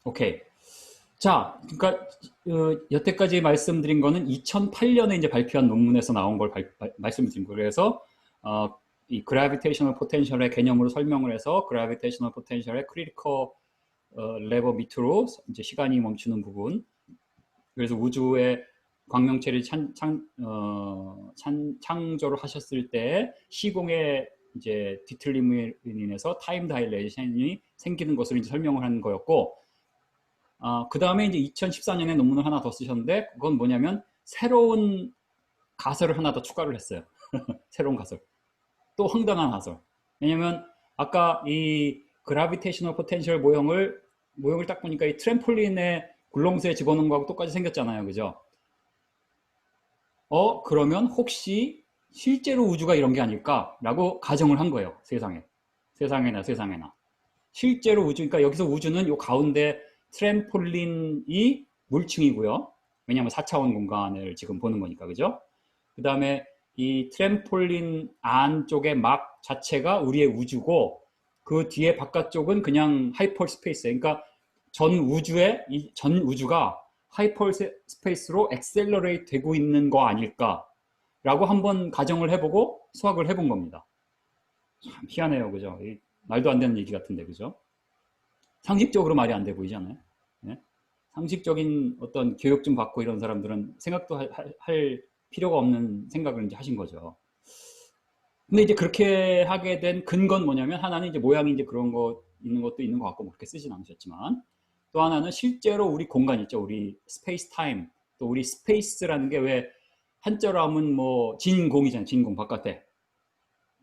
오케이. 자, 그러니까 여태까지 말씀드린 거는 2008년에 이제 발표한 논문에서 나온 걸 말씀드린 거예요. 그래서 이 그래비테이셔널 포텐셜의 개념으로 설명을 해서 그래비테이셔널 포텐셜의 크리티컬 레버 밑으로 이제 시간이 멈추는 부분. 그래서 우주의 광명체를 창조를 하셨을 때 시공의 이제 뒤틀림으로 인해서 타임 다일레이션이 생기는 것을 이제 설명을 하는 거였고, 그 다음에 이제 2014년에 논문을 하나 더 쓰셨는데, 그건 뭐냐면 새로운 가설을 하나 더 추가를 했어요. 새로운 가설. 또 황당한 가설. 왜냐면 아까 이 그라비테이셔널 포텐셜 모형을 딱 보니까 이 트램폴린에 굴렁쇠 집어넣은 거하고 똑같이 생겼잖아요. 그죠? 그러면 혹시 실제로 우주가 이런 게 아닐까라고 가정을 한 거예요. 세상에. 세상에나. 실제로 우주, 그러니까 여기서 우주는 요 가운데 트램폴린이 물층이고요. 왜냐하면 4차원 공간을 지금 보는 거니까, 그죠? 그 다음에 이 트램폴린 안쪽의 막 자체가 우리의 우주고, 그 뒤에 바깥쪽은 그냥 하이퍼 스페이스. 그러니까 전 우주가 하이퍼 스페이스로 엑셀러레이트 되고 있는 거 아닐까라고 한번 가정을 해보고 수학을 해본 겁니다. 참 희한해요, 그죠? 말도 안 되는 얘기 같은데, 그죠? 상식적으로 말이 안 돼 보이지 않아요? 네? 상식적인 어떤 교육 좀 받고 이런 사람들은 생각도 할 필요가 없는 생각을 이제 하신 거죠. 근데 이제 그렇게 하게 된 근거는 뭐냐면, 하나는 이제 모양이 이제 그런 거 있는 것도 있는 것 같고 뭐 그렇게 쓰진 않으셨지만, 또 하나는 실제로 우리 공간 있죠. 우리 스페이스 타임, 또 우리 스페이스라는 게 왜 한자로 하면 뭐 진공이잖아요. 진공 바깥에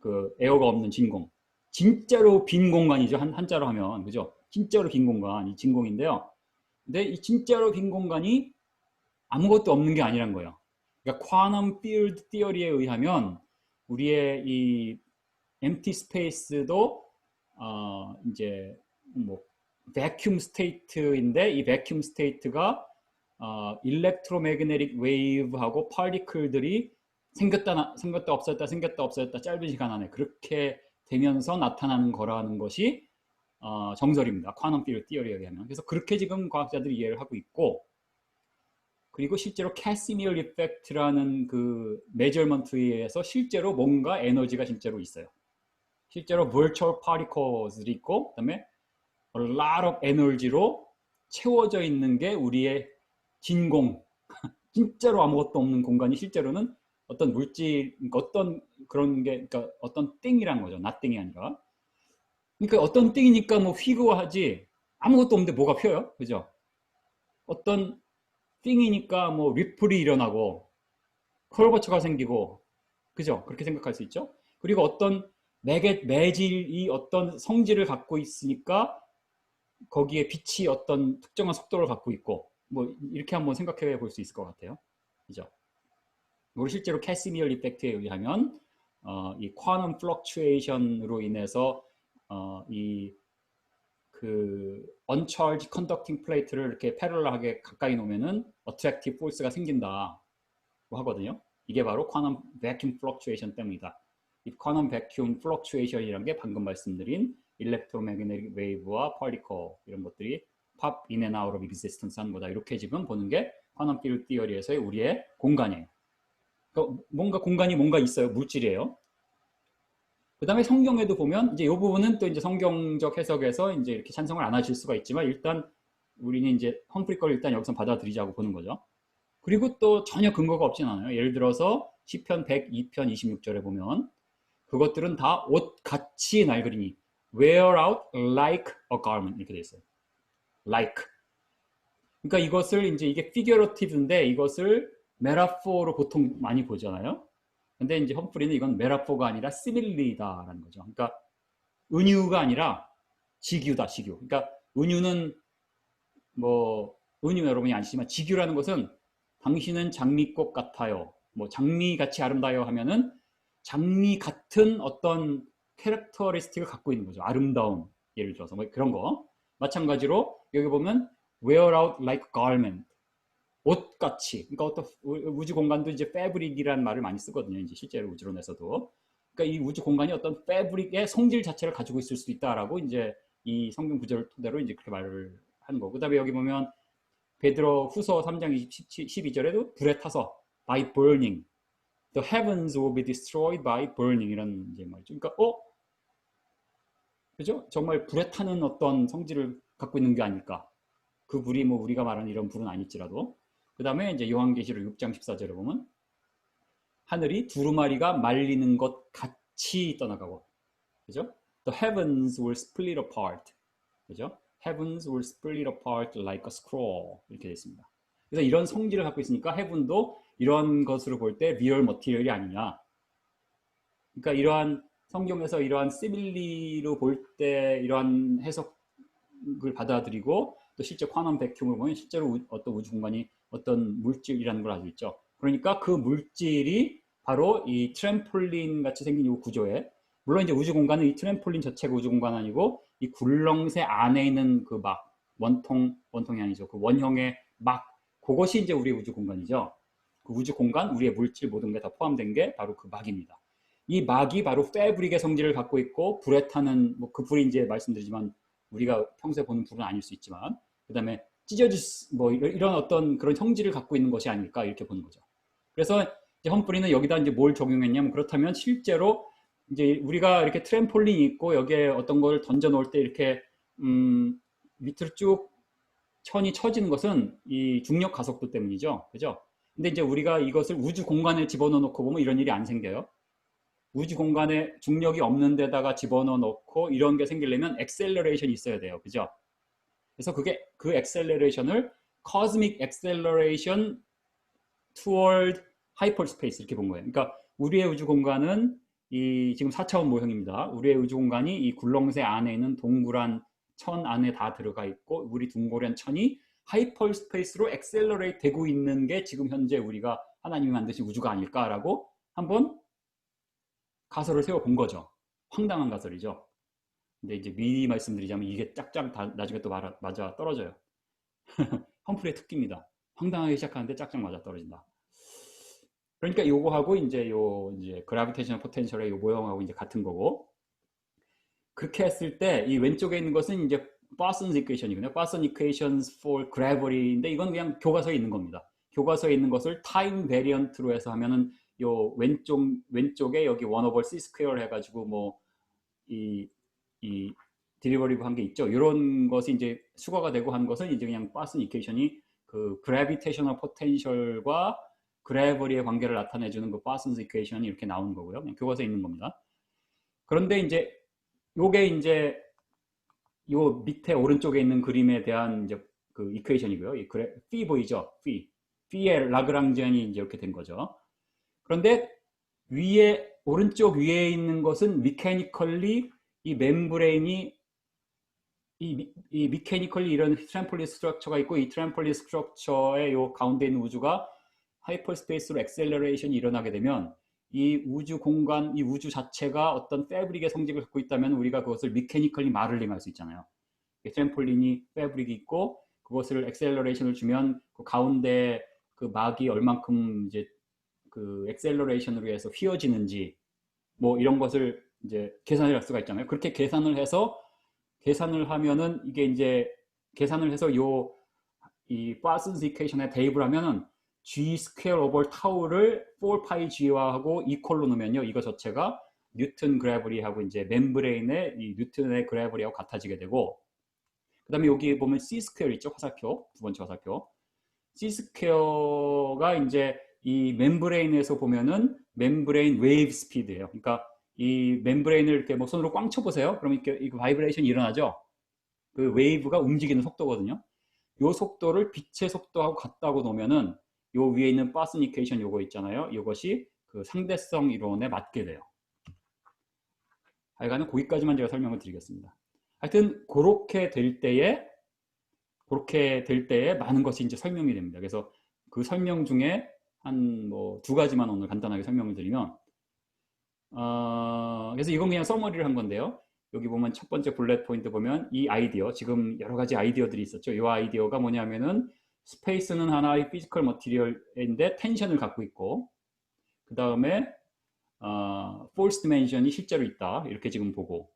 그 에어가 없는 진공. 진짜로 빈 공간이죠. 한자로 하면 그죠? 진짜로 빈 공간, 이 진공인데요. 근데 이 진짜로 빈 공간이 아무것도 없는 게 아니란 거예요. 그러니까 쿼넌 필드 티어리에 의하면 우리의 이 empty 스페이스도 이제 뭐 vacuum state인데, 이 vacuum state가 electromagnetic wave하고 파티클들이 생겼다 없었다 생겼다 없었다 짧은 시간 안에 그렇게 되면서 나타나는 거라는 것이 정설입니다. 쿼넌 필드 티어리에 의하면. 그래서 그렇게 지금 과학자들이 이해를 하고 있고, 그리고 실제로 캐시미어 이펙트라는 그 메저먼트에 의해서 실제로 뭔가 에너지가 실제로 있어요. 실제로 virtual particles들이 있고, 그다음에 a lot of energy로 채워져 있는 게 우리의 진공, 진짜로 아무것도 없는 공간이 실제로는 어떤 물질, 어떤 그런 게, 그러니까 어떤 띵이라는 거죠. nothing이 아니라. 그러니까 어떤 띵이니까 뭐 휘그하지 아무것도 없는데 뭐가 펴요, 그죠? 어떤 띵이니까 뭐 리플이 일어나고 컬버처가 생기고, 그죠? 그렇게 생각할 수 있죠. 그리고 어떤 매질이 어떤 성질을 갖고 있으니까 거기에 빛이 어떤 특정한 속도를 갖고 있고, 뭐 이렇게 한번 생각해 볼 수 있을 것 같아요. 그죠? 그리고 실제로 캐시미어 이펙트에 의하면 이 쿼넌 플럭추에이션으로 인해서 이 그 uncharged conducting plate를 이렇게 패럴하게 가까이 놓으면은 attractive force가 생긴다고 하거든요. 이게 바로 쿼넌 vacuum fluctuation 때문이다. 이 쿼넌 vacuum fluctuation이라는 게 방금 말씀드린 electromagnetic wave와 particle 이런 것들이 pop in and out of existence 하는 거다. 이렇게 지금 보는 게 쿼넌 필드 티어리에서의 우리의 공간이에요. 그러니까 뭔가 공간이 뭔가 있어요. 물질이에요. 그 다음에 성경에도 보면 이제 이 부분은 또 이제 성경적 해석에서 이제 이렇게 찬성을 안 하실 수가 있지만, 일단 우리는 이제 험프리 걸 일단 여기서 받아들이자고 보는 거죠. 그리고 또 전혀 근거가 없진 않아요. 예를 들어서 시편 102편 26절에 보면 그것들은 다 옷같이 낡으리니 wear out like a garment 이렇게 돼 있어요. like. 그러니까 이것을 이제 이게 figurative인데 이것을 메타포로 보통 많이 보잖아요. 근데 이제 험프리는 이건 메타포가 아니라 시밀리다라는 거죠. 그러니까 은유가 아니라 직유다, 직유. 그러니까 은유는 뭐 은유 여러분이 아시지만 직유라는 것은 당신은 장미꽃 같아요. 뭐 장미같이 아름다워요 하면은 장미 같은 어떤 캐릭터리스틱을 갖고 있는 거죠. 아름다움. 예를 들어서 뭐 그런 거. 마찬가지로 여기 보면 wear out like garment. 옷같이. 그러니까 어떤 우주 공간도 이제 패브릭이라는 말을 많이 쓰거든요. 이제 실제로 우주론에서도. 그러니까 이 우주 공간이 어떤 패브릭의 성질 자체를 가지고 있을 수 있다라고 이제 이 성경 구절을 토대로 이제 그렇게 말을 한 거. 그 다음에 여기 보면 베드로 후서 3장 12절에도 불에 타서 by burning the heavens will be destroyed by burning 이런 이제 말이죠. 그러니까 그죠? 정말 불에 타는 어떤 성질을 갖고 있는 게 아닐까. 그 불이 뭐 우리가 말하는 이런 불은 아닐지라도. 그 다음에 이제 요한계시록 6장 14절에 보면 하늘이 두루마리가 말리는 것 같이 떠나가고, 그죠? The heavens will split apart, 그죠? Heavens will split apart like a scroll 이렇게 되어 있습니다. 그래서 이런 성질을 갖고 있으니까 heaven도 이런 것으로 볼 때 real material이 아니냐. 그러니까 이러한 성경에서 이러한 시밀리로 볼 때 이러한 해석을 받아들이고 또 실제 쿼넌 백큐을 보면 실제로 어떤 우주 공간이 어떤 물질이라는 걸 알고 있죠. 그러니까 그 물질이 바로 이 트램폴린 같이 생긴 이 구조에, 물론 이제 우주 공간은 이 트램폴린 자체가 우주 공간 아니고 이 굴렁쇠 안에 있는 그 막 원통이 아니죠. 그 원형의 막 그것이 이제 우리의 우주 공간이죠. 그 우주 공간, 우리의 물질 모든 게 다 포함된 게 바로 그 막입니다. 이 막이 바로 패브릭의 성질을 갖고 있고 불에 타는 뭐 그 불이 이제 말씀드리지만 우리가 평소에 보는 불은 아닐 수 있지만 그다음에 찢어질 뭐 이런 어떤 그런 성질을 갖고 있는 것이 아닐까 이렇게 보는 거죠. 그래서 이제 험프리는 여기다 이제 뭘 적용했냐면 그렇다면 실제로 이제 우리가 이렇게 트램폴린이 있고 여기에 어떤 걸 던져 놓을 때 이렇게 밑으로 쭉 천이 쳐지는 것은 이 중력 가속도 때문이죠. 그죠? 근데 이제 우리가 이것을 우주 공간에 집어넣어 놓고 보면 이런 일이 안 생겨요. 우주 공간에 중력이 없는 데다가 집어넣어 놓고 이런 게 생기려면 액셀러레이션이 있어야 돼요. 그죠? 그래서 그게 그 액셀러레이션을 cosmic acceleration toward hyperspace 이렇게 본 거예요. 그러니까 우리의 우주 공간은 이 지금 4차원 모형입니다. 우리의 우주 공간이 이 굴렁쇠 안에 있는 동그란 천 안에 다 들어가 있고 우리 둥그런 천이 하이퍼스페이스로 액셀러레이트 되고 있는 게 지금 현재 우리가 하나님이 만드신 우주가 아닐까라고 한번 가설을 세워 본 거죠. 황당한 가설이죠. 근데 이제 미리 말씀드리자면 이게 짝짝 다 나중에 또 맞아 떨어져요. 험프리의 특기입니다. 황당하게 시작하는데 짝짝 맞아 떨어진다. 그러니까 요거하고 이제 그라비테이셔널 포텐셜의 요 모형하고 이제 같은 거고, 그렇게 했을 때 이 왼쪽에 있는 것은 이제 Parsons equation이거든요. Parsons equations for gravity인데 이건 그냥 교과서에 있는 겁니다. 교과서에 있는 것을 타임 베리언트로 해서 하면은 요 왼쪽에 여기 1 over c 스퀘어 해가지고 뭐 이 디리버리브 한 게 있죠. 이런 것이 이제 수거가 되고 한 것은 이제 그냥 Parsons equation이 그 그래비테이셔널 포텐셜과 그래버리의 관계를 나타내주는 그 Parsons equation이 이렇게 나오는 거고요. 그냥 교과서에 있는 겁니다. 그런데 이제 요게 이제 요 밑에 오른쪽에 있는 그림에 대한 이제 그 이퀘이션이고요. 이 phi 보이죠? phi의 라그랑지안이 이제 이렇게 된 거죠. 그런데 오른쪽 위에 있는 것은 미케니컬리 이 멤브레인이 이 미케니컬리 이런 트램폴린 스트럭처가 있고 이 트램폴린 스트럭처의 요 가운데 있는 우주가 하이퍼스페이스로 액셀러레이션이 일어나게 되면 이 우주 공간, 이 우주 자체가 어떤 패브릭의 성질을 갖고 있다면 우리가 그것을 미케니컬리 마를링 할 수 있잖아요. 트램폴린이 패브릭이 있고 그것을 액셀러레이션을 주면 그 가운데 그 막이 얼만큼 이제 그 액셀러레이션으로 해서 휘어지는지 뭐 이런 것을 이제 계산을 할 수가 있잖아요. 그렇게 계산을 하면은 이게 이제 계산을 해서 이 파슨스 이퀘이션에 대입을 하면은 g 스퀘어 오버 타우를 4파이 g화하고 이퀄로 놓으면요, 이거 자체가 뉴턴 그래비티하고 이제 멤브레인의 이 뉴턴의 그래비티하고 같아지게 되고, 그다음에 여기 보면 c 스퀘어 있죠, 화살표, 두 번째 화살표. c 스퀘어가 이제 이 멤브레인에서 보면은 멤브레인 웨이브 스피드예요. 그러니까 이 멤브레인을 이렇게 뭐 손으로 꽝 쳐보세요. 그러면 이렇게 바이브레이션이 일어나죠. 그 웨이브가 움직이는 속도거든요. 요 속도를 빛의 속도하고 같다고 놓으면은 요 위에 있는 파스니케이션 요거 있잖아요. 이것이 그 상대성 이론에 맞게 돼요. 하여간은 거기까지만 제가 설명을 드리겠습니다. 하여튼 그렇게 될 때에 많은 것이 이제 설명이 됩니다. 그래서 그 설명 중에 한 뭐 2가지만 오늘 간단하게 설명을 드리면, 그래서 이건 그냥 서머리를 한 건데요. 여기 보면 첫 번째 블렛 포인트 보면 이 아이디어, 지금 여러 가지 아이디어들이 있었죠. 이 아이디어가 뭐냐면은 스페이스는 하나의 피지컬 머티리얼인데 텐션을 갖고 있고, 그 다음에 포스 디멘션이 실제로 있다, 이렇게 지금 보고,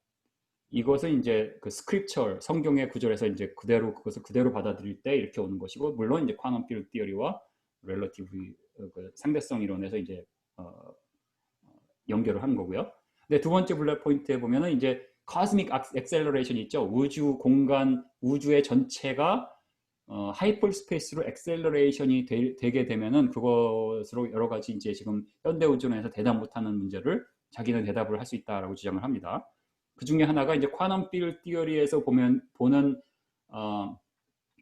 이것을 이제 그 스크립처 성경의 구절에서 이제 그대로 그것을 그대로 받아들일 때 이렇게 오는 것이고, 물론 이제 쿼넌 필드 티어리와 relativi 그 상대성 이론에서 이제 연결을 하는 거고요. 근데 두 번째 블랙 포인트에 보면은 이제 cosmic acceleration 있죠. 우주 공간, 우주의 전체가 하이퍼스페이스로 엑셀러레이션이 되게 되면은 그것으로 여러 가지 이제 지금 현대 우주론에서 대답 못하는 문제를 자기는 대답을 할 수 있다라고 주장을 합니다. 그 중에 하나가 이제 쿼넌 필드 티어리에서 보는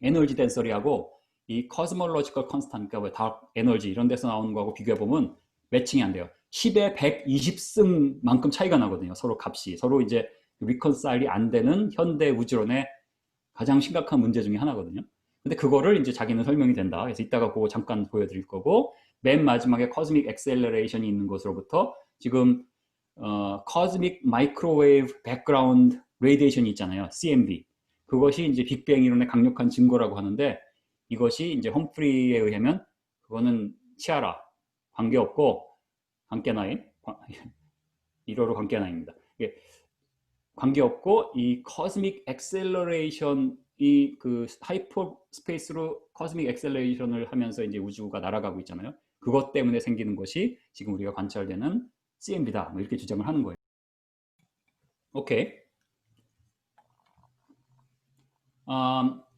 에너지 덴서리하고 이 코스몰로지컬 컨스탄트, 그러니까 다크 에너지 이런 데서 나오는 거하고 비교해 보면 매칭이 안 돼요. 10에 120승만큼 차이가 나거든요. 서로 값이 서로 이제 리컨사일이 안 되는 현대 우주론의 가장 심각한 문제 중에 하나거든요. 근데 그거를 이제 자기는 설명이 된다. 그래서 이따가 그거 잠깐 보여드릴 거고, 맨 마지막에 코스믹 엑셀러레이션이 있는 것으로부터 지금 코스믹 마이크로웨이브 백그라운드 레디에이션이 있잖아요. CMB. 그것이 이제 빅뱅 이론의 강력한 증거라고 하는데, 이것이 이제 험프리에 의하면 그거는 치아라, 관계없고 관계나인 1호로 관계나입니다. 관계없고 이 코스믹 엑셀러레이션 이 그 하이퍼 스페이스로 코스믹 엑셀레이션을 하면서 이제 우주가 날아가고 있잖아요. 그것 때문에 생기는 것이 지금 우리가 관찰되는 CMB다. 뭐 이렇게 주장을 하는 거예요. 오케이.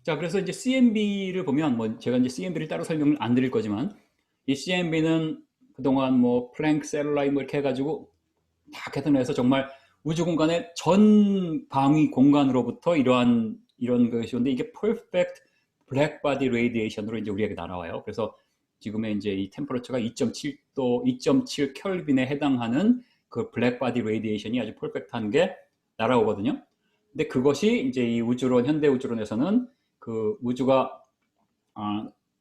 자, 그래서 이제 CMB를 보면 뭐 제가 이제 CMB를 따로 설명을 안 드릴 거지만, 이 CMB는 그동안 뭐 플랭크 셀룰라이 뭐 이렇게 해가지고 다 계산해서 정말 우주 공간의 전 방위 공간으로부터 이런 것이 오는데, 이게 perfect black body radiation으로 이제 우리에게 날아와요. 그래서 지금의 이제 이 템퍼러처가 2.7도, 2.7 켈빈에 해당하는 그 black body radiation이 아주 퍼펙트한 게 날아오거든요. 근데 그것이 이제 이 우주론, 현대 우주론에서는 그 우주가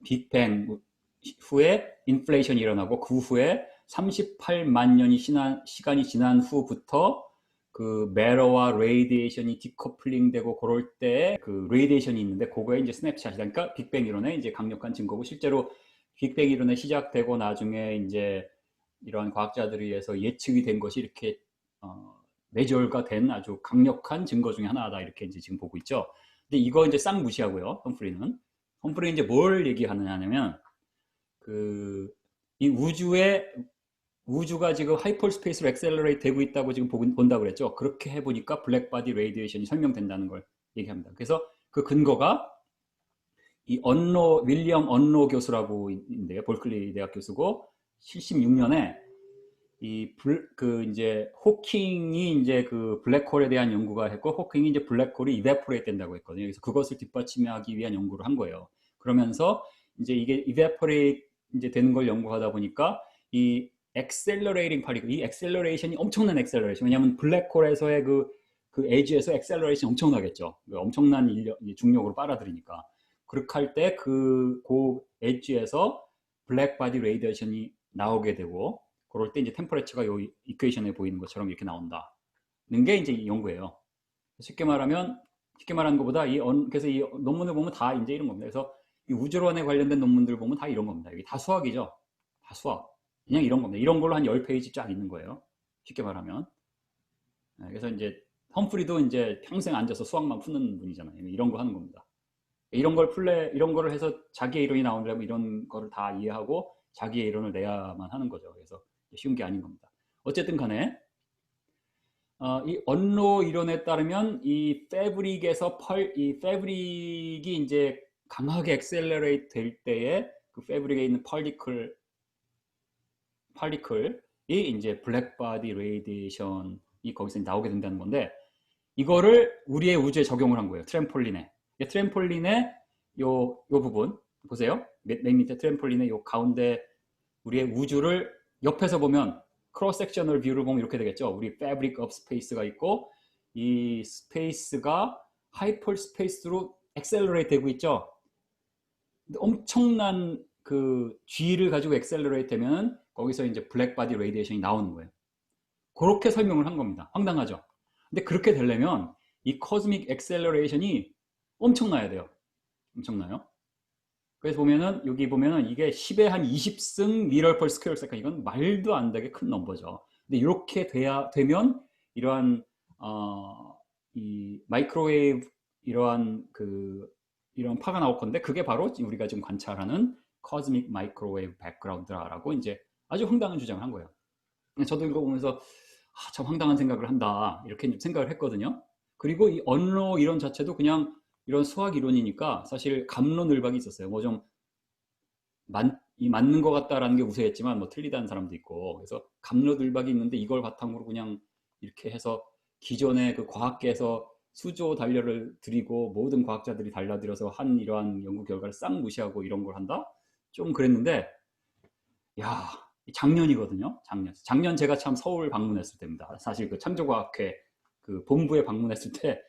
빅뱅 후에 인플레이션이 일어나고 그 후에 38만 년이 시간이 지난 후부터 그 매러와 레이디에이션이 디커플링 되고 그럴 때 그 레이디에이션이 있는데, 그거에 이제 스냅샷이다. 그러니까 빅뱅 이론의 이제 강력한 증거고, 실제로 빅뱅 이론이 시작되고 나중에 이제 이러한 과학자들에 의해서 예측이 된 것이 이렇게 내절가 된 아주 강력한 증거 중에 하나다, 이렇게 이제 지금 보고 있죠. 근데 이거 이제 싹 무시하고요. 험프리는 이제 뭘 얘기하느냐면, 이 우주가 지금 하이퍼스페이스로 엑셀러레이트 되고 있다고 지금 본다고 그랬죠. 그렇게 해보니까 블랙바디 레이디에이션이 설명된다는 걸 얘기합니다. 그래서 그 근거가 이 윌리엄 언로 교수라고 있는데요. 볼클리 대학 교수고, 76년에 이제 호킹이 이제 그 블랙홀에 대한 연구가 했고, 호킹이 이제 블랙홀이 이베포레이트 된다고 했거든요. 그래서 그것을 뒷받침하기 위한 연구를 한 거예요. 그러면서 이제 이게 이베포레이트 이제 되는 걸 연구하다 보니까 이 엑셀러레이팅 파티클, 이 엑셀러레이션이 엄청난 엑셀러레이션, 왜냐하면 블랙홀에서의 그 에지에서 엑셀러레이션 엄청나겠죠. 엄청난 중력으로 빨아들이니까. 그렇게 할 때 그 에지에서 블랙바디 레이디에이션이 나오게 되고, 그럴 때 이제 템퍼레처가 요 이퀘이션에 보이는 것처럼 이렇게 나온다는 게 이제 이 연구예요. 쉽게 말하는 것보다 그래서 이 논문을 보면 다 이제 이런 겁니다. 그래서 이 우주론에 관련된 논문들 보면 다 이런 겁니다. 이게 다 수학이죠. 다 수학. 그냥 이런 겁니다. 이런 걸로 한 10페이지 쫙 있는 거예요. 쉽게 말하면. 그래서 이제 험프리도 이제 평생 앉아서 수학만 푸는 분이잖아요. 이런 거 하는 겁니다. 이런 거를 해서 자기의 이론이 나오려면 이런 거를 다 이해하고 자기의 이론을 내야만 하는 거죠. 그래서 쉬운 게 아닌 겁니다. 어쨌든 간에 이 언로 이론에 따르면 이 패브릭이 이제 강하게 엑셀러레이트 될 때에 그 패브릭에 있는 파티클이 이제 블랙바디 레이디에이션이 거기서 나오게 된다는 건데, 이거를 우리의 우주에 적용을 한 거예요. 트램폴린의 요 부분 보세요. 맨 밑에 트램폴린의 요 가운데 우리의 우주를 옆에서 보면 크로스 섹셔널 뷰를 보면 이렇게 되겠죠. 우리 패브릭 오브 스페이스가 있고, 이 스페이스가 하이퍼 스페이스로 엑셀러레이트 되고 있죠. 엄청난 그 G를 가지고 엑셀러레이트 되면 거기서 이제 블랙바디 레이디에이션이 나오는 거예요. 그렇게 설명을 한 겁니다. 황당하죠. 근데 그렇게 되려면 이 코스믹 엑셀러레이션이 엄청나야 돼요. 엄청나요. 그래서 여기 보면은 이게 10에 한 20승 미터 per square second, 이건 말도 안 되게 큰 넘버죠. 근데 이렇게 되면 이러한 이 마이크로웨이브 이러한 이런 파가 나올 건데 그게 바로 우리가 지금 관찰하는 코스믹 마이크로웨이브 백그라운드라고 이제 아주 황당한 주장을 한 거예요. 저도 읽어보면서 참 황당한 생각을 한다 이렇게 생각을 했거든요. 그리고 이 언로 이론 자체도 그냥 이런 수학 이론이니까 사실 갑론을박이 있었어요. 뭐 좀 맞는 것 같다라는 게 우세했지만 뭐 틀리다는 사람도 있고, 그래서 갑론을박이 있는데 이걸 바탕으로 그냥 이렇게 해서 기존의 그 과학계에서 수조 달러를 들이고 모든 과학자들이 달려들어서 한 이러한 연구 결과를 싹 무시하고 이런 걸 한다? 좀 그랬는데, 야, 작년이거든요. 작년 제가 참 서울 방문했을 때입니다. 사실 그 창조과학회 그 본부에 방문했을 때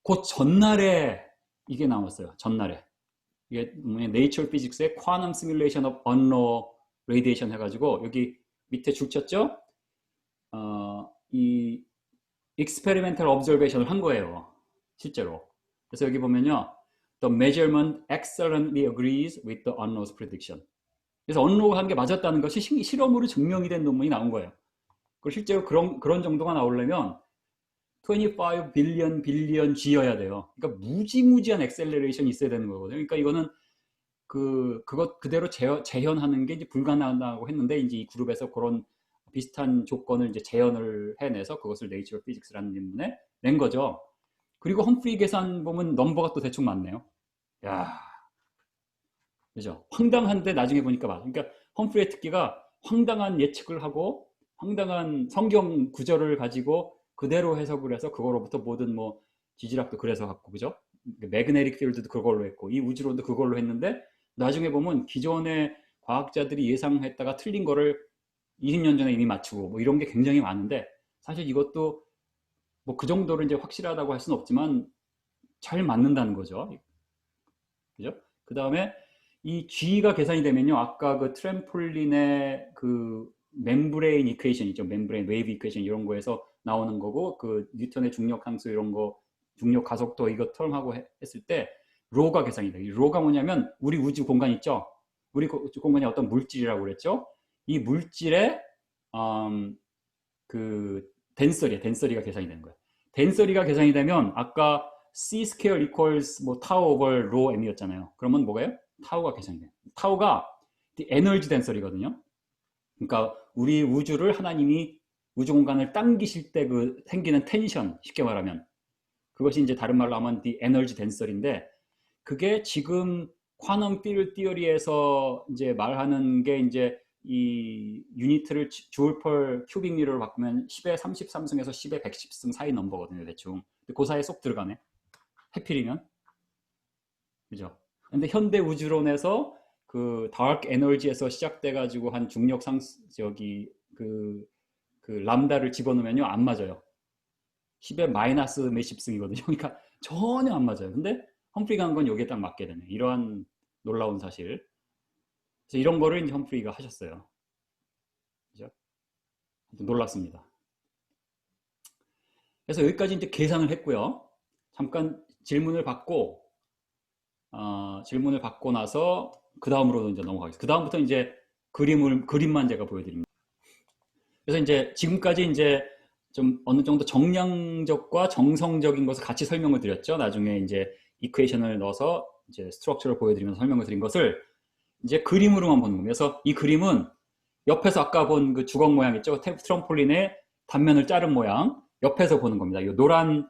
그 전날에 이게 나왔어요. 전날에 이게 네이처 피직스의 쿼넌 시뮬레이션 오브 언로 레디에이션 해가지고 여기 밑에 줄 쳤죠. 이 experimental observation을 한 거예요. 실제로. 그래서 여기 보면요. The measurement excellently agrees with the unknown's prediction. 그래서 언로가 한 게 맞았다는 것이 실험으로 증명이 된 논문이 나온 거예요. 그리고 실제로 그런 정도가 나오려면 25 빌리언 G여야 돼요. 그러니까 무지무지한 엑셀러레이션이 있어야 되는 거거든요. 그러니까 이거는 그것 그대로 재현하는 게 이제 불가능하다고 했는데, 이제 이 그룹에서 그런 비슷한 조건을 이제 재현을 해내서 그것을 네이처 피직스라는 논문에 낸 거죠. 그리고 험프리 계산 보면 넘버가 또 대충 맞네요. 야, 그죠? 황당한데 나중에 보니까 맞아. 그러니까 험프리의 특기가 황당한 예측을 하고 황당한 성경 구절을 가지고 그대로 해석을 해서 그거로부터 모든 뭐 지질학도 그래서 갖고, 그죠? 매그네틱 필드도 그걸로 했고 이 우주론도 그걸로 했는데, 나중에 보면 기존의 과학자들이 예상했다가 틀린 거를 20년 전에 이미 맞추고 뭐 이런 게 굉장히 많은데, 사실 이것도 뭐 그 정도로 이제 확실하다고 할 수는 없지만 잘 맞는다는 거죠. 그죠? 그 다음에 이 G가 계산이 되면요, 아까 그 트램폴린의 그 멤브레인 이퀘이션 있죠. 멤브레인 웨이브 이퀘이션 이런 거에서 나오는 거고, 그 뉴턴의 중력 함수 이런 거, 중력 가속도 이거 텀하고 했을 때 로가 계산이 돼요. 이 로가 뭐냐면 우리 우주 공간 있죠. 우리 우주 공간이 어떤 물질이라고 그랬죠. 이 물질의 그 덴서리가 계산이 되는 거예요. 덴서리가 계산이 되면 아까 C 스퀘어 equals 뭐 타우 오버 로 m이었잖아요. 그러면 뭐가요? 타우가 계산이 돼요. 타우가 에너지 덴서리거든요. 그러니까 우리 우주를 하나님이 우주 공간을 당기실 때 그 생기는 텐션, 쉽게 말하면 그것이 이제 다른 말로 하면 the energy density인데, 그게 지금 쿼넌 필드 티어리에서 이제 말하는 게 이제 이 유니트를 주울 펄 큐빅 미터로 바꾸면 10의 33승에서 10의 110승 사이 넘버거든요, 대충. 그 사이에 쏙 들어가네. 해필이면. 그죠? 근데 현대 우주론에서 그 다크 에너지에서 시작돼 가지고 한 중력 저기 그 람다를 집어넣으면요 안 맞아요. 10의 마이너스 몇십 승이거든요. 그러니까 전혀 안 맞아요. 근데 험프리가 한 건 여기에 딱 맞게 되네. 이러한 놀라운 사실. 그래서 이런 거를 이제 험프리가 하셨어요. 그죠? 놀랐습니다. 그래서 여기까지 이제 계산을 했고요. 잠깐 질문을 받고 나서 그 다음으로 이제 넘어가겠습니다. 그 다음부터 이제 그림만 제가 보여드립니다. 그래서 이제 지금까지 이제 좀 어느 정도 정량적과 정성적인 것을 같이 설명을 드렸죠. 나중에 이제 이퀘이션을 넣어서 이제 스트럭처를 보여드리면서 설명을 드린 것을 이제 그림으로만 보는 겁니다. 그래서 이 그림은 옆에서 아까 본 그 주걱 모양 있죠. 트럼폴린의 단면을 자른 모양 옆에서 보는 겁니다. 이 노란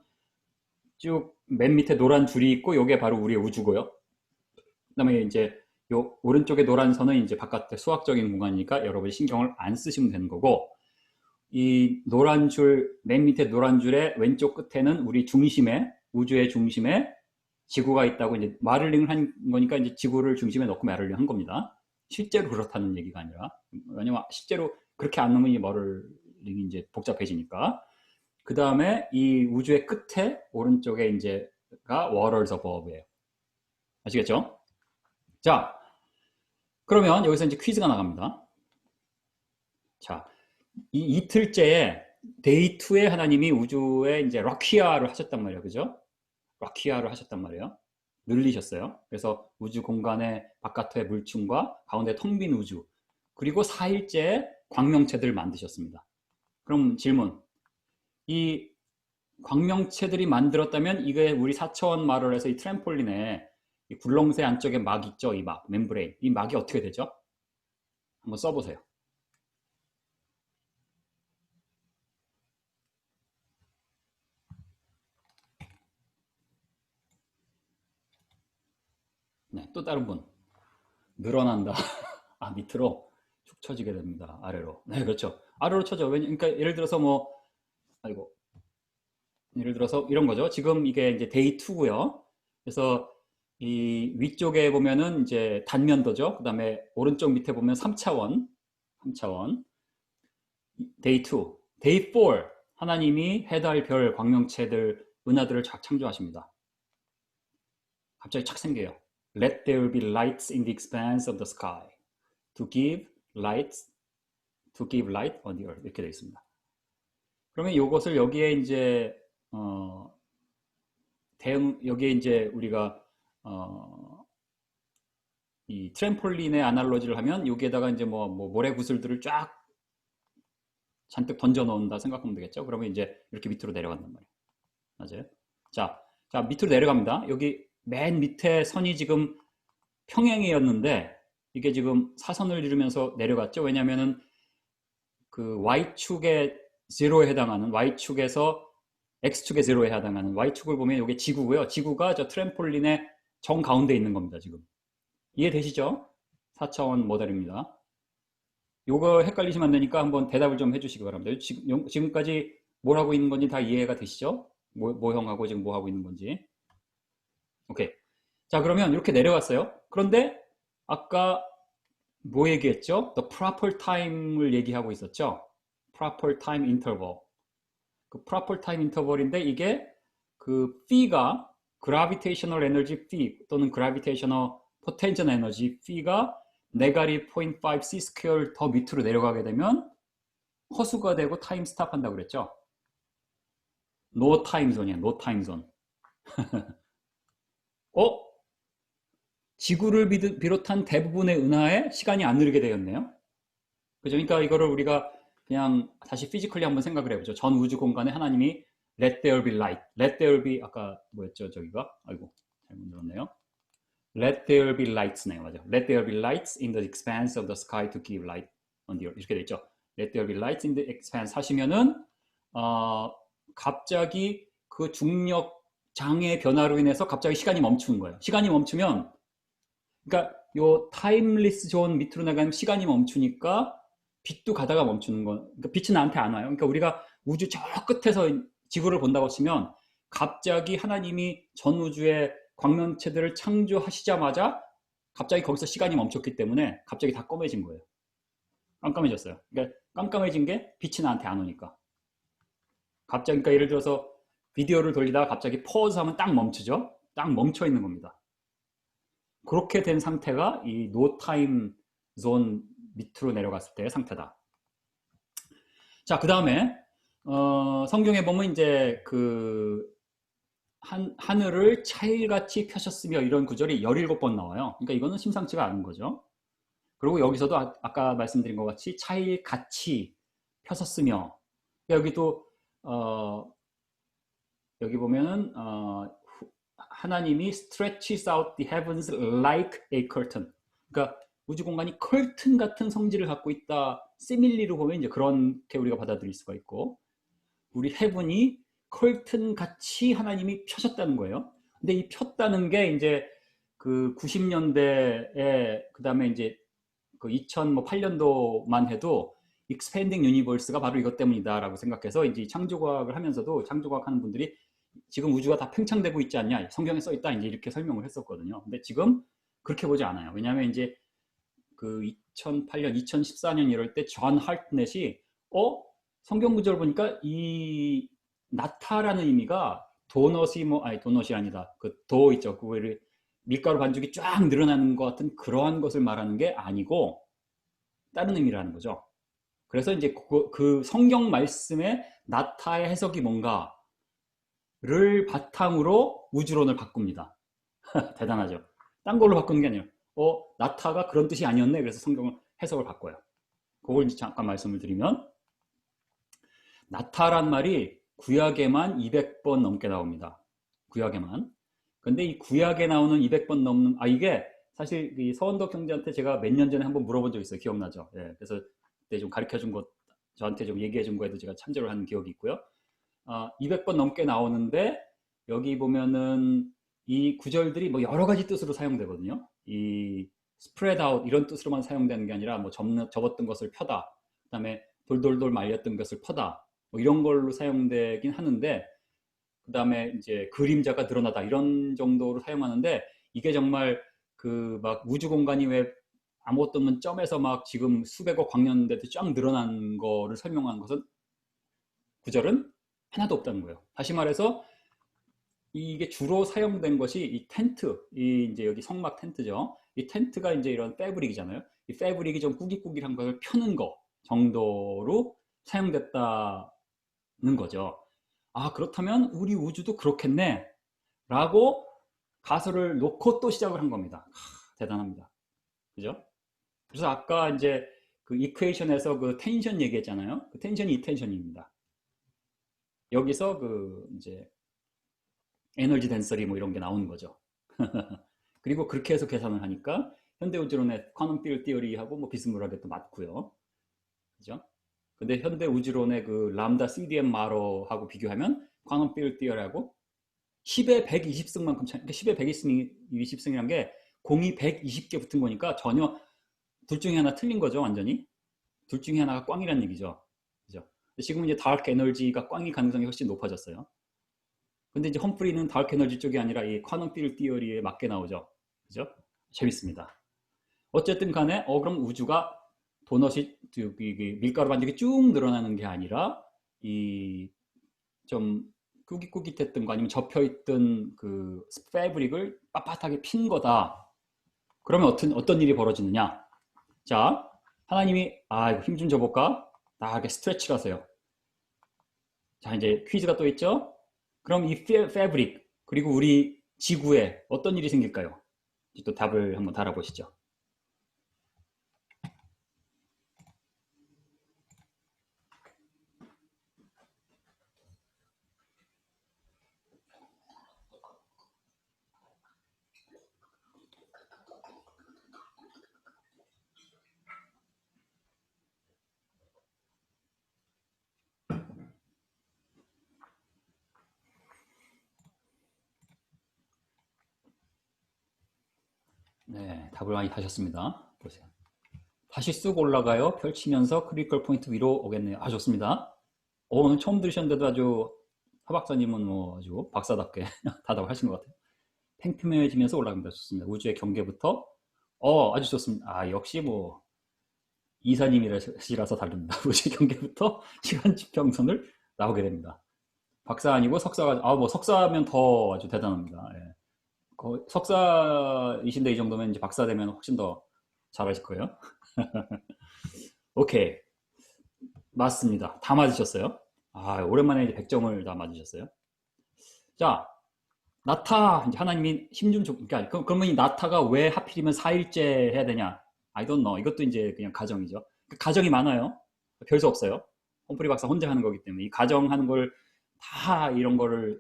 쭉 맨 밑에 노란 줄이 있고 이게 바로 우리의 우주고요. 그다음에 이제 요 오른쪽에 노란 선은 이제 바깥에 수학적인 공간이니까 여러분이 신경을 안 쓰시면 되는 거고, 이 노란 줄, 맨 밑에 노란 줄의 왼쪽 끝에는 우리 우주의 중심에 지구가 있다고 이제 마를링을 한 거니까 이제 지구를 중심에 넣고 마를링 한 겁니다. 실제로 그렇다는 얘기가 아니라, 왜냐면 실제로 그렇게 안 넣으면 이 마를링이 이제 복잡해지니까. 그 다음에 이 우주의 끝에 오른쪽에 이제가 waters above예요. 아시겠죠? 자, 그러면 여기서 이제 퀴즈가 나갑니다. 자, 이 이틀째에 데이 2에 하나님이 우주에 이제 락키아를 하셨단 말이에요. 그죠? 락키아를 하셨단 말이에요. 늘리셨어요. 그래서 우주 공간의 바깥의 물층과 가운데 텅 빈 우주, 그리고 4일째에 광명체들을 만드셨습니다. 그럼 질문, 이 광명체들이 만들었다면 이게 우리 4차원 말을 해서 이 트램폴린에 이 굴렁쇠 안쪽에 막 있죠. 이 막, 멤브레인. 이 막이 어떻게 되죠? 한번 써보세요. 네, 또 다른 분. 늘어난다. 아, 밑으로 축 처지게 됩니다. 아래로. 네, 그렇죠. 아래로 쳐져. 그러니까 예를 들어서 뭐, 아이고, 예를 들어서 이런 거죠. 지금 이게 이제 데이 2고요. 그래서 이 위쪽에 보면은 이제 단면도죠. 그 다음에 오른쪽 밑에 보면 3차원, 3차원. 데이 2, 데이 4. 하나님이 해달, 별, 광명체들, 은하들을 쫙 창조하십니다. 갑자기 착 생겨요. Let there be lights in the expanse of the sky to give light on the earth. 이렇게 되어 있습니다. 그러면 이것을 여기에 이제 여기에 이제 우리가 이 트램폴린의 아날로지를 하면 여기에다가 이제 뭐 모래 구슬들을 쫙 잔뜩 던져 놓는다 생각하면 되겠죠. 그러면 이제 이렇게 밑으로 내려간단 말이에요. 맞아요. 자 밑으로 내려갑니다. 여기 맨 밑에 선이 지금 평행이었는데 이게 지금 사선을 이루면서 내려갔죠. 왜냐면은 그 Y축의 0에 해당하는 Y축에서 X축의 0에 해당하는 Y축을 보면 이게 지구고요. 지구가 저 트램폴린의 정 가운데 있는 겁니다. 지금 이해되시죠? 4차원 모델입니다. 요거 헷갈리시면 안 되니까 한번 대답을 좀 해주시기 바랍니다. 지금까지 뭘 하고 있는 건지 다 이해가 되시죠? 모형하고 지금 뭐 하고 있는 건지. 오케이. 자, 그러면 이렇게 내려갔어요. 그런데 아까 뭐 얘기했죠? The proper time을 얘기하고 있었죠? proper time interval. 그 proper time interval인데 이게 그 phi가 gravitational energy phi 또는 gravitational potential energy phi가 네가리 0.5 c 스퀘어 더 밑으로 내려가게 되면 허수가 되고 타임 스탑 한다고 그랬죠? no time zone이야, no time zone. 지구를 비롯한 대부분의 은하에 시간이 안 흐르게 되었네요. 그죠? 그러니까 이거를 우리가 그냥 다시 피지컬리 한번 생각을 해보죠. 전 우주 공간에 하나님이 let there be light, let there be 아까 뭐였죠? 저기가 아이고 잘못 눌렀네요. Let there be lights네요. 맞아. Let there be lights in the expanse of the sky to give light on the earth. 이렇게 돼 있죠. Let there be lights in the expanse 하시면은 갑자기 그 중력 장의 변화로 인해서 갑자기 시간이 멈추는 거예요. 시간이 멈추면 그러니까 요 타임리스 존 밑으로 나가면 시간이 멈추니까 빛도 가다가 멈추는 거. 그러니까 빛이 나한테 안 와요. 그러니까 우리가 우주 저 끝에서 지구를 본다고 치면 갑자기 하나님이 전 우주의 광명체들을 창조하시자마자 갑자기 거기서 시간이 멈췄기 때문에 갑자기 다 검해진 거예요. 깜깜해졌어요. 그러니까 깜깜해진 게 빛이 나한테 안 오니까. 갑자기 그러니까 예를 들어서 비디오를 돌리다가 갑자기 퍼즈 하면 딱 멈추죠. 딱 멈춰 있는 겁니다. 그렇게 된 상태가 이 노타임 존 밑으로 내려갔을 때의 상태다. 자, 그 다음에 성경에 보면 이제 그 하늘을 차일같이 펴셨으며 이런 구절이 17번 나와요. 그러니까 이거는 심상치가 않은 거죠. 그리고 여기서도 아까 말씀드린 것 같이 차일같이 펴섰으며 여기도 여기 보면은 하나님이 stretches out the heavens like a curtain. 그러니까 우주 공간이 커튼 같은 성질을 갖고 있다. 시밀리로 보면 이제 그렇게 우리가 받아들일 수가 있고, 우리 헤븐이 커튼 같이 하나님이 펴셨다는 거예요. 근데 이 폈다는 게 이제 그 90년대에 그 다음에 이제 그 2008년도만 해도 expanding universe가 바로 이것 때문이다라고 생각해서 이제 창조과학을 하면서도 창조과학 하는 분들이 지금 우주가 다 팽창되고 있지 않냐, 성경에 써 있다, 이제 이렇게 설명을 했었거든요. 근데 지금 그렇게 보지 않아요. 왜냐하면 이제 그 2008년, 2014년 이럴 때 존 할트넷이 성경 구절 보니까 이 나타라는 의미가 도넛이 도넛이 아니다. 그 도 있죠. 그 밀가루 반죽이 쫙 늘어나는 것 같은 그러한 것을 말하는 게 아니고 다른 의미라는 거죠. 그래서 이제 그 성경 말씀의 나타의 해석이 뭔가를 바탕으로 우주론을 바꿉니다. 대단하죠. 딴 걸로 바꾸는 게 아니라 나타가 그런 뜻이 아니었네. 그래서 성경을 해석을 바꿔요. 그걸 잠깐 말씀을 드리면 나타란 말이 구약에만 200번 넘게 나옵니다. 구약에만. 근데 이 구약에 나오는 200번 넘는, 이게 사실 이 서원덕 형제한테 제가 몇 년 전에 한번 물어본 적 있어요. 기억나죠? 예, 그래서 그때 좀 가르쳐 준 것, 저한테 좀 얘기해 준 거에도 제가 참조를 한 기억이 있고요. 200번 넘게 나오는데 여기 보면은 이 구절들이 뭐 여러 가지 뜻으로 사용되거든요. 이 spread out 이런 뜻으로만 사용되는 게 아니라 뭐 접었던 것을 펴다, 그다음에 돌돌돌 말렸던 것을 퍼다, 뭐 이런 걸로 사용되긴 하는데, 그다음에 이제 그림자가 늘어나다 이런 정도로 사용하는데, 이게 정말 그 막 우주 공간이 왜 아무것도 없는 점에서 막 지금 수백억 광년 돼도 쫙 늘어난 거를 설명한 것은, 구절은 하나도 없다는 거예요. 다시 말해서 이게 주로 사용된 것이 이 텐트, 이 이제 여기 성막 텐트죠. 이 텐트가 이제 이런 패브릭이잖아요. 이 패브릭이 좀 꾸깃꾸깃한 것을 펴는 거 정도로 사용됐다는 거죠. 그렇다면 우리 우주도 그렇겠네 라고 가설을 놓고 또 시작을 한 겁니다. 대단합니다. 그죠? 그래서 아까 이제 그 이퀘이션에서 그 텐션 얘기했잖아요. 그 텐션이 이 텐션입니다. 여기서 그 이제 에너지 덴서리 뭐 이런 게 나오는 거죠. 그리고 그렇게 해서 계산을 하니까 현대우주론의 쿼넌 필드 티어리하고 뭐 비스무리하게 또 맞고요. 그죠? 근데 현대우주론의 그 람다 CDM 마러하고 비교하면 쿼넌 필드 티어리하고 10의 120승만큼 차이. 그러니까 10의 120승이란 게 공이 120개 붙은 거니까 전혀 둘 중에 하나 틀린 거죠, 완전히. 둘 중에 하나가 꽝이란 얘기죠. 그죠? 지금은 이제 다크 에너지가 꽝일 가능성이 훨씬 높아졌어요. 근데 이제 험프리는 다크 에너지 쪽이 아니라 이 쿼넌 필드 티어리에 맞게 나오죠. 그죠? 재밌습니다. 어쨌든 간에 그럼 우주가 도넛이 밀가루 반죽이 쭉 늘어나는 게 아니라 이 좀 꾸깃꾸깃했던 거 아니면 접혀있던 그 패브릭을 빳빳하게 핀 거다. 그러면 어떤 일이 벌어지느냐? 자, 하나님이 이거 힘 좀 줘볼까? 나하게 스트레치를 하세요. 자, 이제 퀴즈가 또 있죠? 그럼 이 패브릭 그리고 우리 지구에 어떤 일이 생길까요? 또 답을 한번 달아보시죠. 네, 답을 많이 다셨습니다. 보세요. 다시 쑥 올라가요. 펼치면서 크리티컬 포인트 위로 오겠네요. 좋습니다. 오늘 처음 들으셨는데도 아주 하 박사님은 뭐 아주 박사답게 답을 하신 것 같아요. 팽팽해지면서 올라갑니다. 좋습니다. 우주의 경계부터 아주 좋습니다. 역시 뭐 이사님이라서 다릅니다. 우주의 경계부터 시간 지평선을 나오게 됩니다. 박사 아니고 석사가 뭐 석사면 더 아주 대단합니다. 예. 석사이신데 이 정도면 이제 박사 되면 훨씬 더 잘하실 거예요. 오케이, 맞습니다. 다 맞으셨어요. 오랜만에 이제 100점을 다 맞으셨어요. 자, 나타, 이제 하나님이 힘 좀 줘. 그러니까 그러면 이 나타가 왜 하필이면 4일째 해야 되냐? I don't know. 이것도 이제 그냥 가정이죠. 그 가정이 많아요. 별 수 없어요. 홈프리 박사 혼자 하는 거기 때문에 이 가정하는 걸 다 이런 거를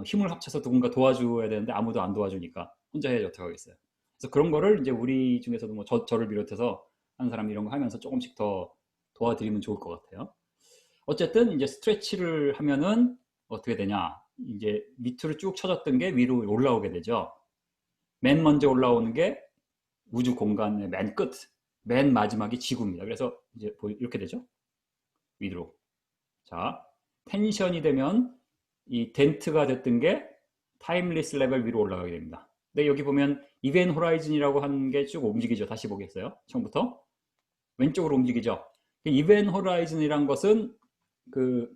힘을 합쳐서 누군가 도와줘야 되는데 아무도 안 도와주니까 혼자 해야지 어떻게 하겠어요. 그래서 그런 거를 이제 우리 중에서도 뭐 저를 비롯해서 하는 사람이 이런 거 하면서 조금씩 더 도와드리면 좋을 것 같아요. 어쨌든 이제 스트레치를 하면은 어떻게 되냐? 이제 밑으로 쭉 쳐졌던 게 위로 올라오게 되죠. 맨 먼저 올라오는 게 우주 공간의 맨 끝, 맨 마지막이 지구입니다. 그래서 이제 이렇게 되죠. 위로. 자, 텐션이 되면 이 덴트가 됐던 게 타임리스 레벨 위로 올라가게 됩니다. 근데 여기 보면 이벤 호라이즌이라고 하는 게 쭉 움직이죠. 다시 보겠어요. 처음부터 왼쪽으로 움직이죠. 이벤 호라이즌이란 것은 그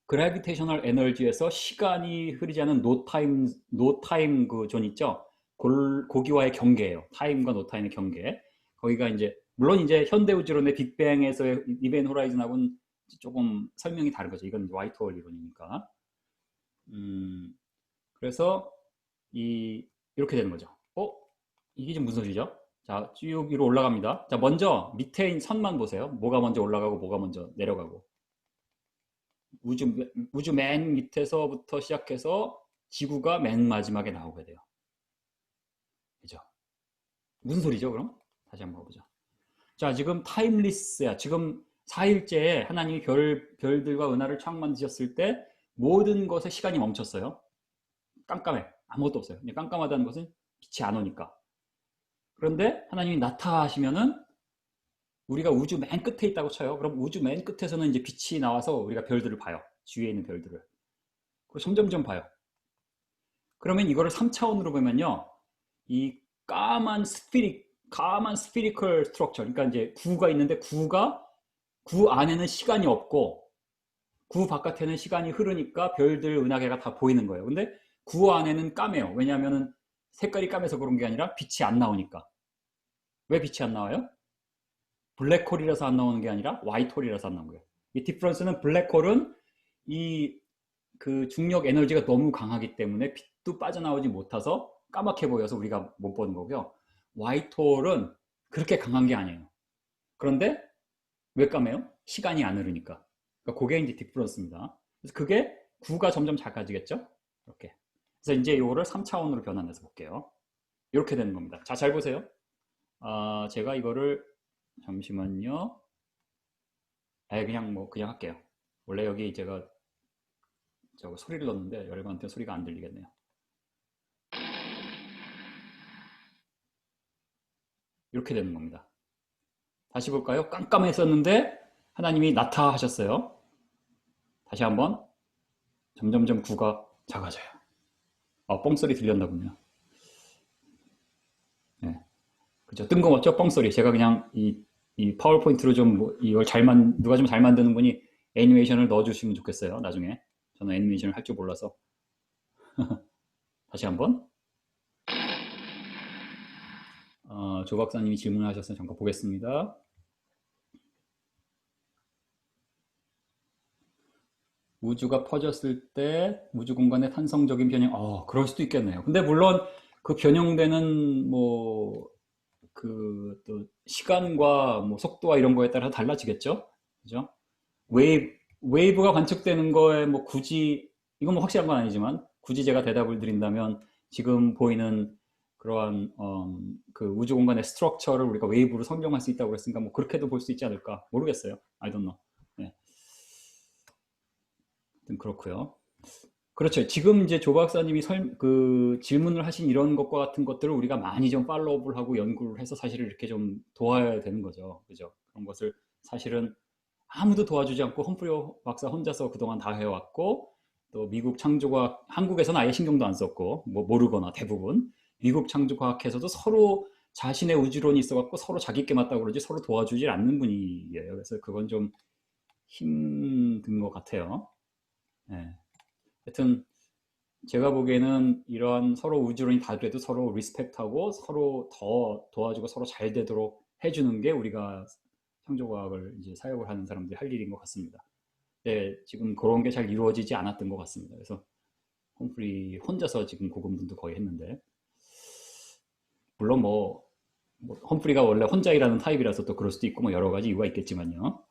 그래비테이셔널 에너지에서 시간이 흐르지 않은 노타임 그 존 있죠. 고기와의 경계예요. 타임과 노타임의 경계. 거기가 이제 물론 이제 현대우주론의 빅뱅에서의 이벤 호라이즌하고는 조금 설명이 다른 거죠. 이건 화이트홀 이론이니까. 그래서 이렇게 되는 거죠. 이게 지금 무슨 소리죠? 자, 쭉 위로 올라갑니다. 자, 먼저 밑에 선만 보세요. 뭐가 먼저 올라가고 뭐가 먼저 내려가고. 우주 맨 밑에서부터 시작해서 지구가 맨 마지막에 나오게 돼요. 그죠? 무슨 소리죠, 그럼? 다시 한번 보자. 자, 지금 타임리스야. 지금 4일째에 하나님이 별들과 은하를 창 만드셨을 때 모든 것에 시간이 멈췄어요. 깜깜해. 아무것도 없어요. 깜깜하다는 것은 빛이 안 오니까. 그런데 하나님이 나타나시면은 우리가 우주 맨 끝에 있다고 쳐요. 그럼 우주 맨 끝에서는 이제 빛이 나와서 우리가 별들을 봐요. 주위에 있는 별들을. 그리고 점점점 봐요. 그러면 이거를 3차원으로 보면요. 이 까만 스피리컬 스트럭처. 그러니까 이제 구가 있는데 구 안에는 시간이 없고 구 바깥에는 시간이 흐르니까 별들, 은하계가 다 보이는 거예요. 근데 구 안에는 까매요. 왜냐하면 색깔이 까매서 그런 게 아니라 빛이 안 나오니까. 왜 빛이 안 나와요? 블랙홀이라서 안 나오는 게 아니라 화이트홀이라서 안 나오는 거예요. 이 디퍼런스는 블랙홀은 이 그 중력 에너지가 너무 강하기 때문에 빛도 빠져나오지 못해서 까맣게 보여서 우리가 못 보는 거고요. 화이트홀은 그렇게 강한 게 아니에요. 그런데 왜 까매요? 시간이 안 흐르니까. 그러니까 그게 이제 디퍼런스입니다. 그래서 그게 구가 점점 작아지겠죠? 이렇게. 그래서 이제 이거를 3차원으로 변환해서 볼게요. 이렇게 되는 겁니다. 자, 잘 보세요. 제가 이거를 잠시만요. 그냥 할게요. 원래 여기 제가 저거 소리를 넣었는데 여러분한테 소리가 안 들리겠네요. 이렇게 되는 겁니다. 다시 볼까요? 깜깜했었는데 하나님이 나타나셨어요. 다시 한번 점점점 구가 작아져요. 뻥소리 들렸나 보네요. 네. 그죠? 뜬금없죠? 뻥소리. 제가 그냥 이 파워포인트로 좀 이걸 누가 좀 잘 만드는 분이 애니메이션을 넣어주시면 좋겠어요. 나중에. 저는 애니메이션을 할 줄 몰라서. 다시 한번. 조 박사님이 질문을 하셨어요. 잠깐 보겠습니다. 우주가 퍼졌을 때 우주 공간의 탄성적인 변형, 그럴 수도 있겠네요. 근데 물론 그 변형되는 또 시간과 속도와 이런 거에 따라 달라지겠죠. 그죠? 웨이브가 관측되는 거에 굳이 이건 확실한 건 아니지만 굳이 제가 대답을 드린다면 지금 보이는 그러한 그 우주 공간의 스트럭처를 우리가 웨이브로 설명할 수 있다고 그랬으니까 그렇게도 볼 수 있지 않을까 모르겠어요. I don't know. 네. 그렇고요. 그렇죠. 지금 이제 조 박사님이 그 질문을 하신 이런 것과 같은 것들을 우리가 많이 좀 팔로우업을 하고 연구를 해서 사실은 이렇게 좀 도와야 되는 거죠. 그죠? 그런 것을 사실은 아무도 도와주지 않고 험프리 박사 혼자서 그동안 다 해왔고, 또 미국 창조과학, 한국에서는 아예 신경도 안 썼고 모르거나 대부분 미국 창조과학에서도 서로 자신의 우주론이 있어갖고 서로 자기께 맞다고 그러지 서로 도와주질 않는 분이에요. 그래서 그건 좀 힘든 것 같아요. 네. 하여튼 제가 보기에는 이런 서로 우주론이 다르도 서로 리스펙트하고 서로 더 도와주고 서로 잘 되도록 해주는 게 우리가 창조과학을 이제 사역을 하는 사람들이 할 일인 것 같습니다. 네, 지금 그런 게 잘 이루어지지 않았던 것 같습니다. 그래서 험프리 혼자서 지금 고군분도 거의 했는데, 물론 험프리가 원래 혼자 일하는 타입이라서 또 그럴 수도 있고 여러 가지 이유가 있겠지만요.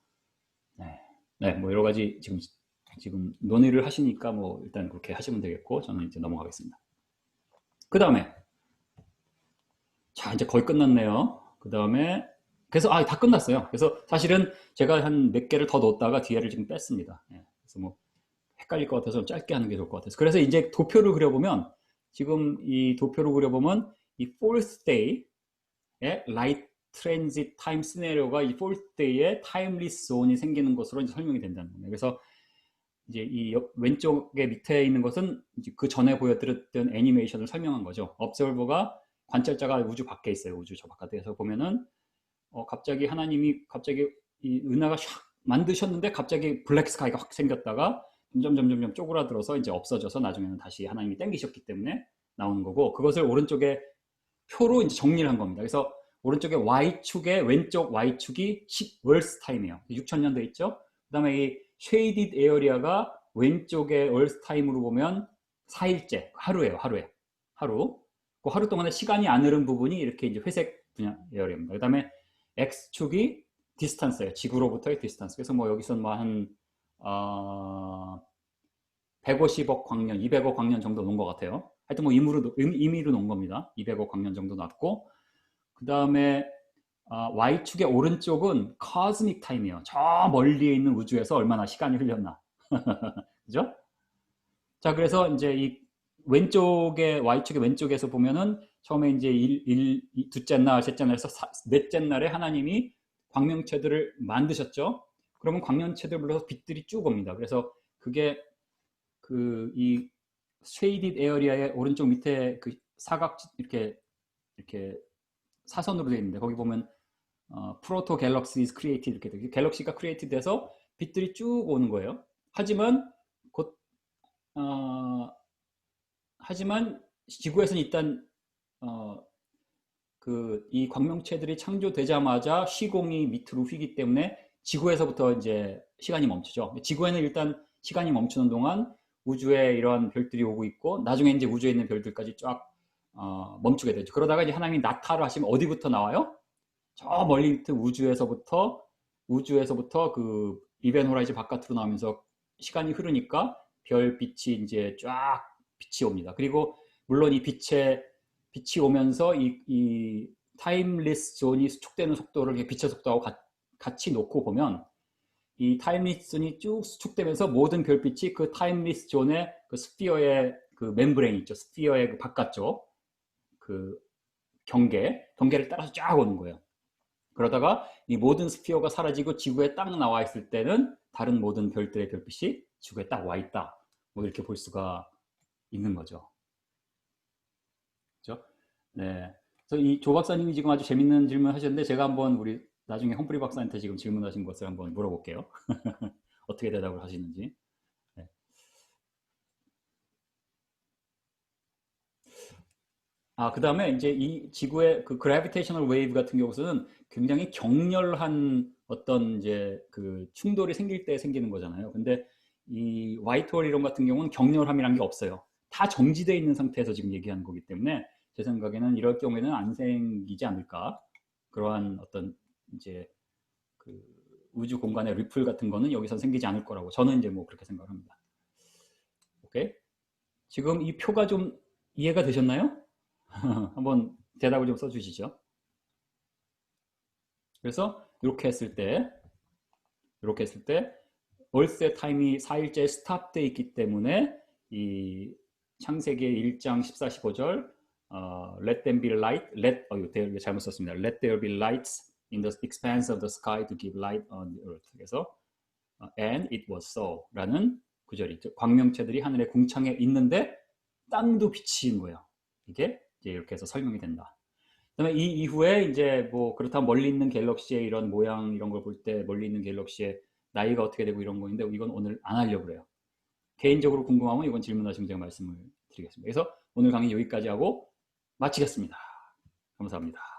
네, 여러 가지 지금 논의를 하시니까 일단 그렇게 하시면 되겠고 저는 이제 넘어가겠습니다. 그 다음에 자 이제 거의 끝났네요. 그 다음에 그래서 다 끝났어요. 그래서 사실은 제가 한 몇 개를 더 넣었다가 뒤에를 지금 뺐습니다. 그래서 헷갈릴 것 같아서 짧게 하는 게 좋을 것 같아서 그래서 이제 도표를 그려보면 지금 이 도표를 그려보면 이 fourth day의 light transit time 시나리오가 이 fourth day에 timeless zone이 생기는 것으로 이제 설명이 된다는 거예요. 그래서 이제 이 왼쪽에 밑에 있는 것은 이제 그 전에 보여드렸던 애니메이션을 설명한 거죠. observer가 관찰자가 우주 밖에 있어요. 우주 저 바깥에서 보면은 갑자기 하나님이 이 은하가 샥 만드셨는데 갑자기 블랙 스카이가 확 생겼다가 점점 쪼그라들어서 이제 없어져서 나중에는 다시 하나님이 땡기셨기 때문에 나오는 거고 그것을 오른쪽에 표로 이제 정리를 한 겁니다. 그래서 오른쪽에 Y축에 왼쪽 Y축이 월스 타임이에요. 6000년대 있죠. 그 다음에 이 쉐이디드 에어리아가 왼쪽에 월스 타임으로 보면 4일째 하루예요. 하루. 그 하루 동안에 시간이 안 흐른 부분이 이렇게 이제 회색 분야 에어리아입니다. 그 다음에 X축이 디스턴스예요. 지구로부터의 디스턴스. 그래서 여기서 한 150억 광년, 200억 광년 정도 놓은 것 같아요. 하여튼 뭐 임의로 놓은 겁니다. 200억 광년 정도 놨고, 그 다음에 Y축의 오른쪽은 cosmic time이에요. 저 멀리에 있는 우주에서 얼마나 시간이 흘렸나. 그죠? 자, 그래서 이제 이 왼쪽에, Y축의 왼쪽에서 보면은 처음에 이제 둘째 날, 셋째 날에서 넷째 날에 하나님이 광명체들을 만드셨죠. 그러면 광명체들 불러서 빛들이 쭉 옵니다. 그래서 그게 이 shaded area의 오른쪽 밑에 그 사각 이렇게 사선으로 되어 있는데 거기 보면 proto galaxies created 이렇게 되죠. 갤럭시가 크리에이티드 돼서 빛들이 쭉 오는 거예요. 하지만 곧 하지만 지구에서는 일단 이 광명체들이 창조되자마자 시공이 밑으로 휘기 때문에 지구에서부터 이제 시간이 멈추죠. 지구에는 일단 시간이 멈추는 동안 우주에 이런 별들이 오고 있고 나중에 이제 우주에 있는 별들까지 쫙 멈추게 되죠. 그러다가 이제 하나님이 나타를 하시면 어디부터 나와요? 저 멀리 밑에 우주에서부터 그 이벤 호라이즌 바깥으로 나오면서 시간이 흐르니까 별빛이 이제 쫙 빛이 옵니다. 그리고 물론 이 빛이 오면서 이 타임리스 존이 수축되는 속도를 빛의 속도하고 같이 놓고 보면 이 타임리스 존이 쭉 수축되면서 모든 별빛이 그 타임리스 존의 그 스피어의 그 멤브레인 있죠. 스피어의 그 바깥쪽 그 경계를 따라서 쫙 오는 거예요. 그러다가 이 모든 스피어가 사라지고 지구에 딱 나와 있을 때는 다른 모든 별들의 별빛이 지구에 딱 와 있다. 뭐 이렇게 볼 수가 있는 거죠. 그렇죠? 네. 그래서 이 조 박사님이 지금 아주 재밌는 질문 하셨는데 제가 한번 우리 나중에 험프리 박사한테 지금 질문하신 것을 한번 물어볼게요. 어떻게 대답을 하시는지. 네. 그 다음에 이제 이 지구의 그 그래비테이셔널 웨이브 같은 경우는 굉장히 격렬한 어떤 이제 그 충돌이 생길 때 생기는 거잖아요. 근데 이 화이트 홀 이론 같은 경우는 격렬함이란 게 없어요. 다 정지되어 있는 상태에서 지금 얘기하는 거기 때문에 제 생각에는 이럴 경우에는 안 생기지 않을까. 그러한 어떤 이제 그 우주 공간의 리플 같은 거는 여기서 생기지 않을 거라고 저는 이제 뭐 그렇게 생각합니다. 오케이? 지금 이 표가 좀 이해가 되셨나요? 한번 대답을 좀 써주시죠. 그래서 이렇게 했을 때 월세 타임이 4일째 스탑돼 있기 때문에 이 창세기 1장 14, 15절 Let them be light, 이거 잘못 썼습니다. Let there be lights in the expanse of the sky to give light on the earth. 그래서 and it was so 라는 구절이 있죠. 광명체들이 하늘의 궁창에 있는데 땅도 비치는 거예요. 이게 이제 이렇게 해서 설명이 된다. 그다음에 이 이후에 이제 뭐 그렇다면 멀리 있는 갤럭시의 이런 모양 이런 걸 볼 때 멀리 있는 갤럭시의 나이가 어떻게 되고 이런 거인데 이건 오늘 안 하려고 그래요. 개인적으로 궁금하면 이건 질문하시면 제가 말씀을 드리겠습니다. 그래서 오늘 강의 여기까지 하고 마치겠습니다. 감사합니다.